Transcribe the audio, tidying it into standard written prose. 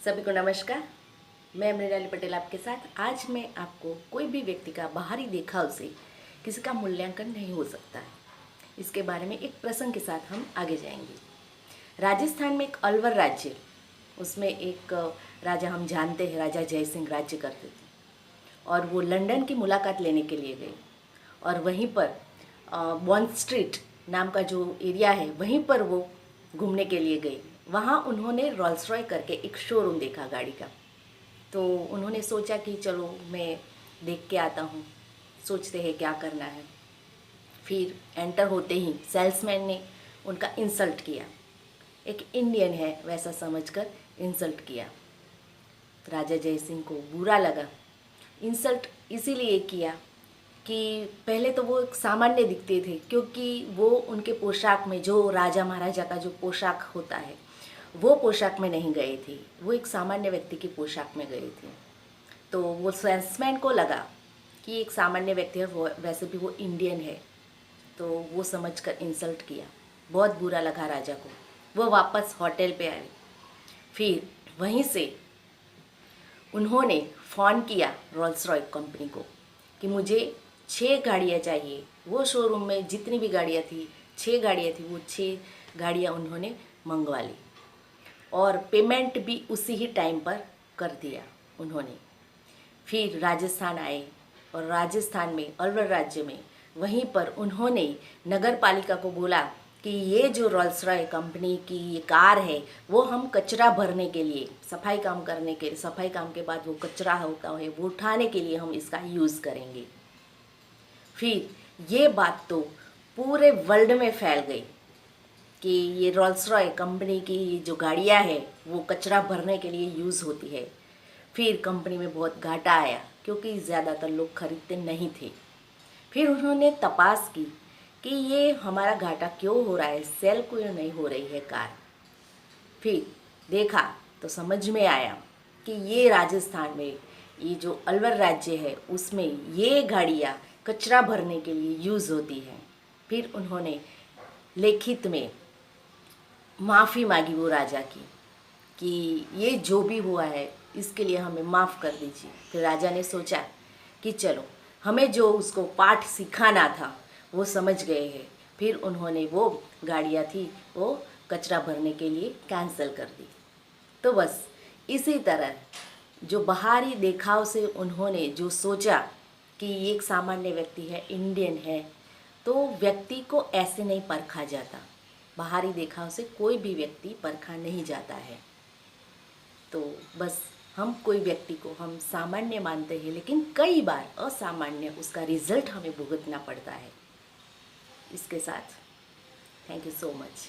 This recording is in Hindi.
सभी को नमस्कार। मैं मृणाली पटेल आपके साथ। आज मैं आपको कोई भी व्यक्ति का बाहरी देखाव से किसी का मूल्यांकन नहीं हो सकता है, इसके बारे में एक प्रसंग के साथ हम आगे जाएंगे। राजस्थान में एक अलवर राज्य, उसमें एक राजा हम जानते हैं, राजा जय सिंह राज्य करते थे और वो लंदन की मुलाकात लेने के लिए गए और वहीं पर बॉन्ड स्ट्रीट नाम का जो एरिया है वहीं पर वो घूमने के लिए गई। वहाँ उन्होंने रोल्स रॉय करके एक शोरूम देखा गाड़ी का, तो उन्होंने सोचा कि चलो मैं देख के आता हूँ, सोचते हैं क्या करना है। फिर एंटर होते ही सेल्समैन ने उनका इंसल्ट किया, एक इंडियन है वैसा समझकर इंसल्ट किया। राजा जय सिंह को बुरा लगा। इंसल्ट इसीलिए किया कि पहले तो वो एक सामान्य दिखते थे, क्योंकि वो उनके पोशाक में, जो राजा महाराजा का जो पोशाक होता है वो पोशाक में नहीं गए थे, वो एक सामान्य व्यक्ति की पोशाक में गए थे। तो वो सेल्समैन को लगा कि एक सामान्य व्यक्ति है, वो वैसे भी वो इंडियन है, तो वो समझकर इंसल्ट किया। बहुत बुरा लगा राजा को। वो वापस होटल पे आए। फिर वहीं से उन्होंने फ़ोन किया रोल्स रॉय कंपनी को कि मुझे 6 गाड़ियाँ चाहिए। वो शोरूम में जितनी भी गाड़ियाँ थी, 6 गाड़ियाँ थी, वो 6 गाड़ियाँ उन्होंने मंगवा ली और पेमेंट भी उसी ही टाइम पर कर दिया उन्होंने। फिर राजस्थान आए और राजस्थान में अलवर राज्य में वहीं पर उन्होंने नगर पालिका को बोला कि ये जो रोल्स रॉय कंपनी की ये कार है वो हम कचरा भरने के लिए, सफाई काम करने के, सफाई काम के बाद वो कचरा होता है वो उठाने के लिए हम इसका यूज़ करेंगे। फिर ये बात तो पूरे वर्ल्ड में फैल गई कि ये रोल्स रॉय कंपनी की जो गाड़ियाँ है वो कचरा भरने के लिए यूज़ होती है। फिर कंपनी में बहुत घाटा आया क्योंकि ज़्यादातर लोग खरीदते नहीं थे। फिर उन्होंने तपास की कि ये हमारा घाटा क्यों हो रहा है, सेल क्यों नहीं हो रही है कार। फिर देखा तो समझ में आया कि ये राजस्थान में, ये जो अलवर राज्य है उसमें ये गाड़ियाँ कचरा भरने के लिए यूज़ होती हैं। फिर उन्होंने लिखित में माफ़ी मांगी वो राजा की कि ये जो भी हुआ है इसके लिए हमें माफ़ कर दीजिए। फिर राजा ने सोचा कि चलो हमें जो उसको पाठ सिखाना था वो समझ गए हैं। फिर उन्होंने वो गाड़ियाँ थी वो कचरा भरने के लिए कैंसिल कर दी। तो बस इसी तरह जो बाहरी देखाव से उन्होंने जो सोचा कि एक सामान्य व्यक्ति है, इंडियन है, तो व्यक्ति को ऐसे नहीं परखा जाता। बाहरी देखाव से कोई भी व्यक्ति परखा नहीं जाता है। तो बस हम कोई व्यक्ति को हम सामान्य मानते हैं, लेकिन कई बार असामान्य उसका रिजल्ट हमें भुगतना पड़ता है। इसके साथ थैंक यू सो मच।